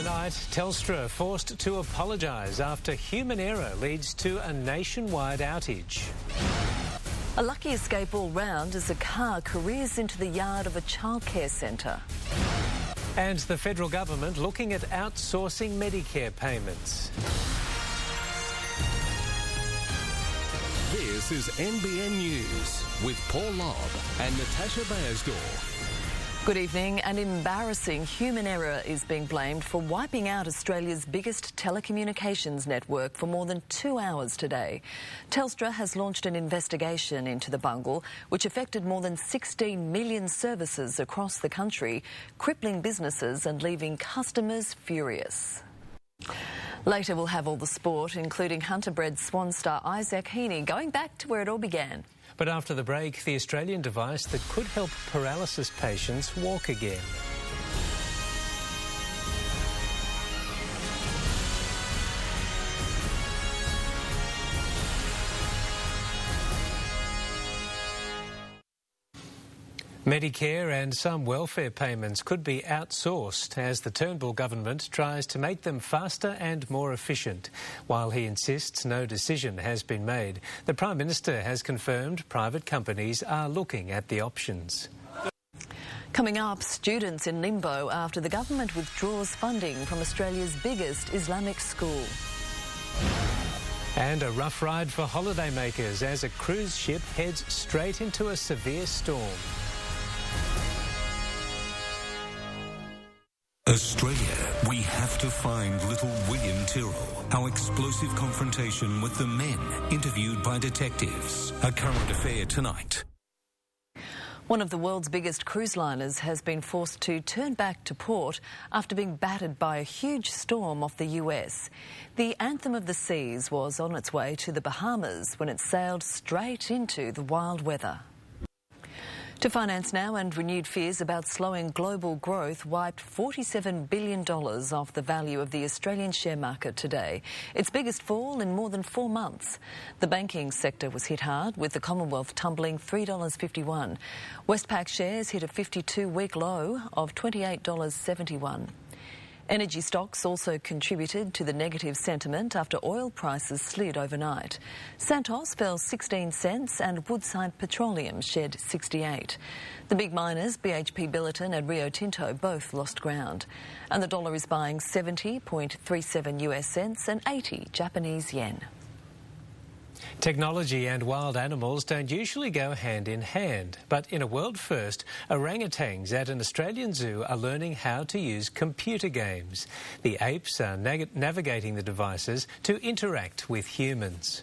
tonight, Telstra forced to apologise after human error leads to a nationwide outage. A lucky escape all round as a car careers into the yard of a childcare centre. And the federal government looking at outsourcing Medicare payments. This is NBN News with Paul Lobb and Natasha Beyersdorf. Good evening. An embarrassing human error is being blamed for wiping out Australia's biggest telecommunications network for more than 2 hours today. Telstra has launched an investigation into the bungle, which affected more than 16 million services across the country, crippling businesses and leaving customers furious. Later we'll have all the sport, including Hunter-bred swan star Isaac Heaney going back to where it all began. But after the break, the Australian device that could help paralysis patients walk again. Medicare and some welfare payments could be outsourced as the Turnbull government tries to make them faster and more efficient. While he insists no decision has been made, the Prime Minister has confirmed private companies are looking at the options. Coming up, students in limbo after the government withdraws funding from Australia's biggest Islamic school. And a rough ride for holidaymakers as a cruise ship heads straight into a severe storm. Australia, we have to find little William Tyrrell. Our explosive confrontation with the men interviewed by detectives. A current affair tonight. One of the world's biggest cruise liners has been forced to turn back to port after being battered by a huge storm off the US. The Anthem of the Seas was on its way to the Bahamas when it sailed straight into the wild weather. To finance now, and renewed fears about slowing global growth wiped $47 billion off the value of the Australian share market today, its biggest fall in more than 4 months. The banking sector was hit hard, with the Commonwealth tumbling $3.51. Westpac shares hit a 52-week low of $28.71. Energy stocks also contributed to the negative sentiment after oil prices slid overnight. Santos fell 16 cents and Woodside Petroleum shed 68. The big miners, BHP Billiton and Rio Tinto, both lost ground. And the dollar is buying 70.37 US cents and 80 Japanese yen. Technology and wild animals don't usually go hand in hand, but in a world first, orangutans at an Australian zoo are learning how to use computer games. The apes are navigating the devices to interact with humans.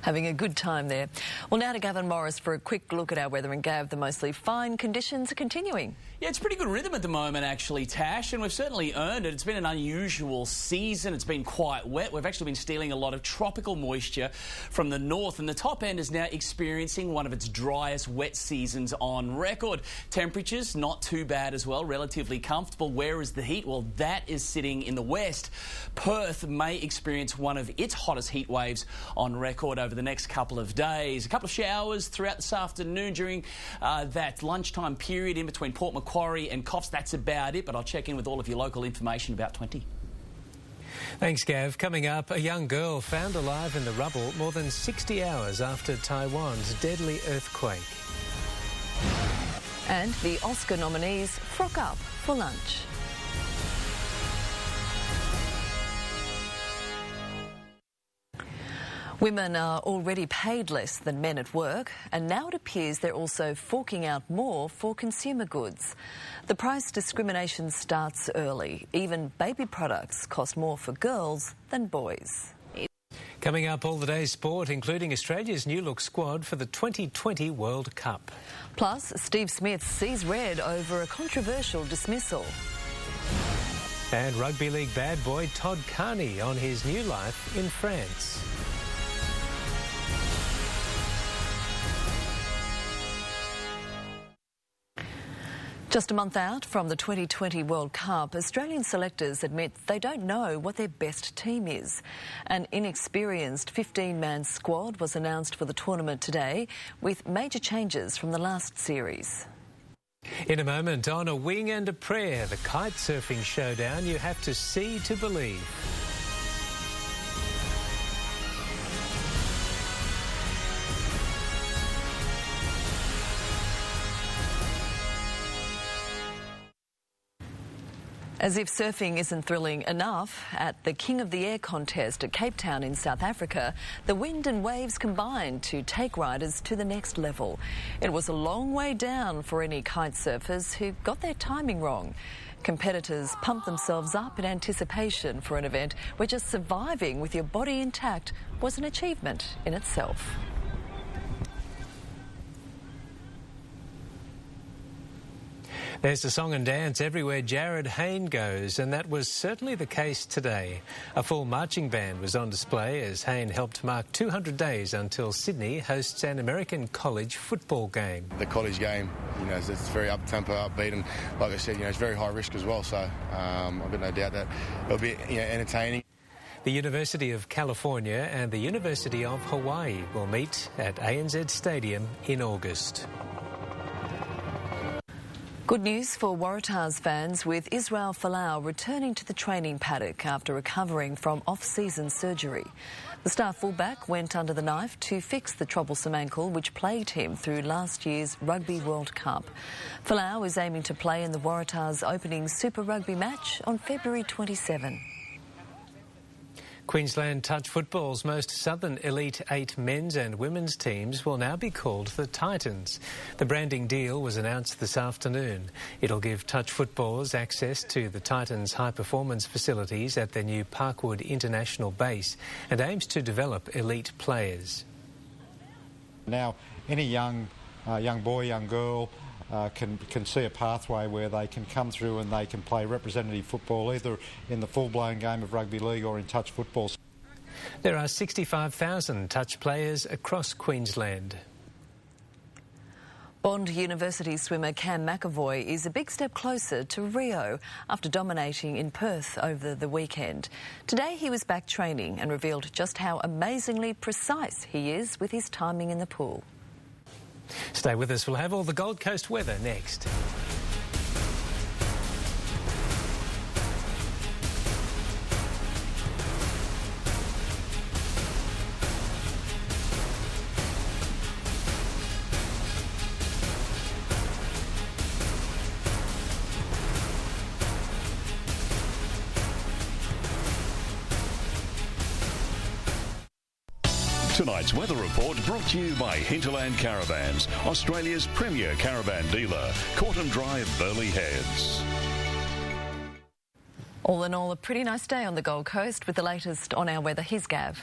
Having a good time there. Well, now to Gavin Morris for a quick look at our weather. And Gav, the mostly fine conditions are continuing. Yeah, it's pretty good rhythm at the moment, actually, Tash, and we've certainly earned it. It's been an unusual season. It's been quite wet. We've actually been stealing a lot of tropical moisture from the north, and the top end is now experiencing one of its driest wet seasons on record. Temperatures not too bad as well, relatively comfortable. Where is the heat? Well, that is sitting in the west. Perth may experience one of its hottest heat waves on record over the next couple of days. A couple of showers throughout this afternoon during that lunchtime period in between Port Macquarie and Coffs. That's about it, but I'll check in with all of your local information about 20. Thanks, Gav. Coming up, a young girl found alive in the rubble more than 60 hours after Taiwan's deadly earthquake. And the Oscar nominees frock up for lunch. Women are already paid less than men at work, and now it appears they're also forking out more for consumer goods. The price discrimination starts early. Even baby products cost more for girls than boys. Coming up, all the day's sport, including Australia's new look squad for the 2020 World Cup. Plus, Steve Smith sees red over a controversial dismissal. And rugby league bad boy Todd Carney on his new life in France. Just a month out from the 2020 World Cup, Australian selectors admit they don't know what their best team is. An inexperienced 15-man squad was announced for the tournament today, with major changes from the last series. In a moment, on A Wing and a Prayer, the kite surfing showdown you have to see to believe. As if surfing isn't thrilling enough, at the King of the Air contest at Cape Town in South Africa, the wind and waves combined to take riders to the next level. It was a long way down for any kite surfers who got their timing wrong. Competitors pumped themselves up in anticipation for an event where just surviving with your body intact was an achievement in itself. There's a song and dance everywhere Jared Hayne goes, and that was certainly the case today. A full marching band was on display as Hayne helped mark 200 days until Sydney hosts an American college football game. The college game, it's very up-tempo, upbeat, and like I said, it's very high risk as well, so I've got no doubt that it'll be entertaining. The University of California and the University of Hawaii will meet at ANZ Stadium in August. Good news for Waratahs fans, with Israel Folau returning to the training paddock after recovering from off-season surgery. The star fullback went under the knife to fix the troublesome ankle which plagued him through last year's Rugby World Cup. Folau is aiming to play in the Waratahs' opening Super Rugby match on February 27. Queensland touch football's most southern Elite 8 men's and women's teams will now be called the Titans. The branding deal was announced this afternoon. It'll give touch footballers access to the Titans' high-performance facilities at their new Parkwood International base and aims to develop elite players. Now, any young boy, young girl can see a pathway where they can come through and they can play representative football either in the full-blown game of rugby league or in touch football. There are 65,000 touch players across Queensland. Bond University swimmer Cam McAvoy is a big step closer to Rio after dominating in Perth over the weekend. Today he was back training and revealed just how amazingly precise he is with his timing in the pool. Stay with us, we'll have all the Gold Coast weather next. Tonight's weather report brought to you by Hinterland Caravans, Australia's premier caravan dealer. Caught and dry at Burleigh Heads. All in all, a pretty nice day on the Gold Coast. With the latest on our weather, here's Gav.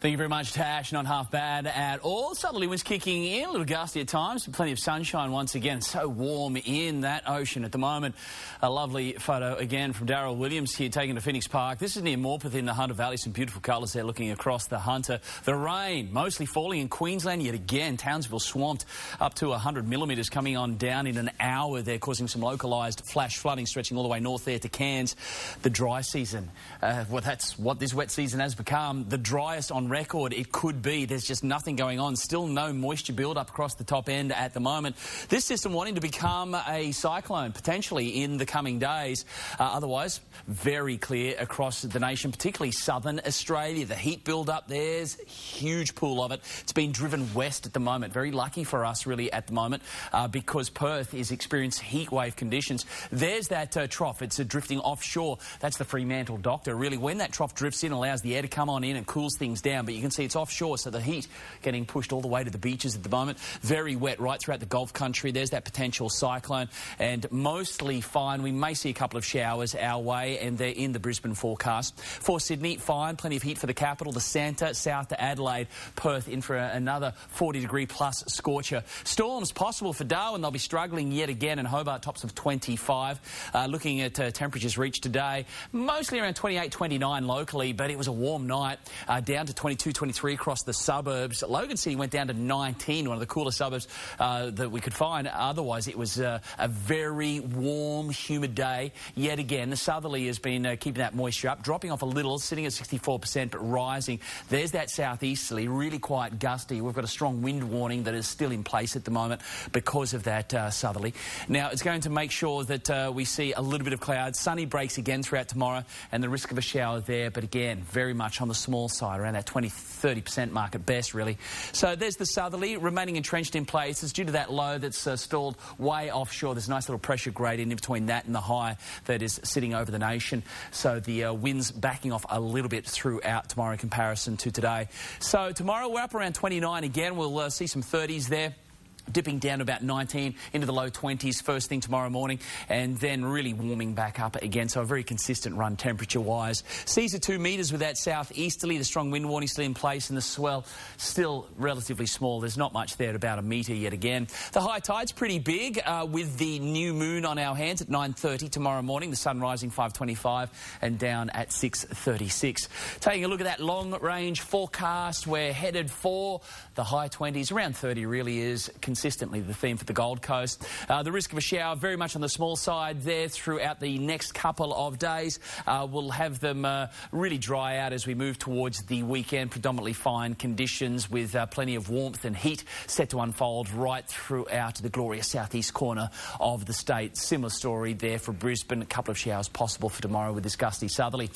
Thank you very much, Tash. Not half bad at all. Southerly winds kicking in, a little gusty at times, but plenty of sunshine once again. So warm in that ocean at the moment. A lovely photo again from Daryl Williams here taken to Phoenix Park. This is near Morpeth in the Hunter Valley. Some beautiful colours there looking across the Hunter. The rain mostly falling in Queensland yet again. Townsville swamped up to 100 millimetres coming on down in an hour there, causing some localised flash flooding stretching all the way north there to Cairns. The dry season, well, that's what this wet season has become. The driest on record it could be. There's just nothing going on. Still no moisture build up across the top end at the moment. This system wanting to become a cyclone potentially in the coming days. Otherwise, very clear across the nation, particularly southern Australia. The heat build up, there's a huge pool of it. It's been driven west at the moment. Very lucky for us really at the moment because Perth is experiencing heat wave conditions. There's that trough. It's drifting offshore. That's the Fremantle Doctor. Really, when that trough drifts in, allows the air to come on in and cools things down. But you can see it's offshore, so the heat getting pushed all the way to the beaches at the moment. Very wet right throughout the Gulf country. There's that potential cyclone and mostly fine. We may see a couple of showers our way and they're in the Brisbane forecast. For Sydney, fine. Plenty of heat for the capital. The Santa, south to Adelaide. Perth in for another 40-degree plus scorcher. Storms possible for Darwin. They'll be struggling yet again, and Hobart tops of 25. Looking at temperatures reached today, mostly around 28, 29 locally, but it was a warm night. Down to 20 22, 23 across the suburbs. Logan City went down to 19, one of the cooler suburbs that we could find. Otherwise, it was a very warm, humid day. Yet again, the southerly has been keeping that moisture up, dropping off a little, sitting at 64%, but rising. There's that southeasterly, really quite gusty. We've got a strong wind warning that is still in place at the moment because of that southerly. Now, it's going to make sure that we see a little bit of clouds. Sunny breaks again throughout tomorrow, and the risk of a shower there, but again, very much on the small side, around that 20-30% mark at best, really. So there's the southerly remaining entrenched in place. It's due to that low that's stalled way offshore. There's a nice little pressure gradient in between that and the high that is sitting over the nation. So the wind's backing off a little bit throughout tomorrow in comparison to today. So tomorrow we're up around 29 again. We'll see some 30s there, dipping down to about 19 into the low 20s first thing tomorrow morning, and then really warming back up again. So a very consistent run temperature-wise. Seas are 2 metres with that southeasterly. The strong wind warning still in place, and the swell still relatively small. There's not much there at about a metre yet again. The high tide's pretty big with the new moon on our hands at 9:30 tomorrow morning. The sun rising 5:25 and down at 6:36. Taking a look at that long-range forecast, we're headed for the high 20s. Around 30 really is consistently the theme for the Gold Coast. The risk of a shower very much on the small side there throughout the next couple of days. We'll have them really dry out as we move towards the weekend. Predominantly fine conditions with plenty of warmth and heat set to unfold right throughout the glorious southeast corner of the state. Similar story there for Brisbane. A couple of showers possible for tomorrow with this gusty southerly.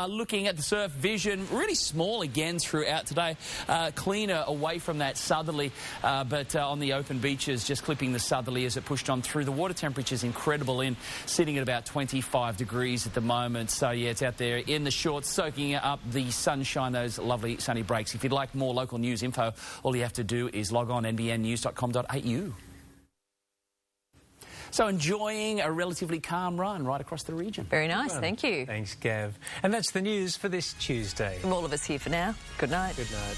Looking at the surf vision, really small again throughout today. Cleaner away from that southerly, but on the open beaches, just clipping the southerly as it pushed on through. The water temperature's incredible sitting at about 25 degrees at the moment. So, yeah, it's out there in the shorts, soaking up the sunshine, those lovely sunny breaks. If you'd like more local news info, all you have to do is log on nbnnews.com.au. So enjoying a relatively calm run right across the region. Very nice, thank you. Thanks, Gav. And that's the news for this Tuesday. From all of us here for now, good night. Good night.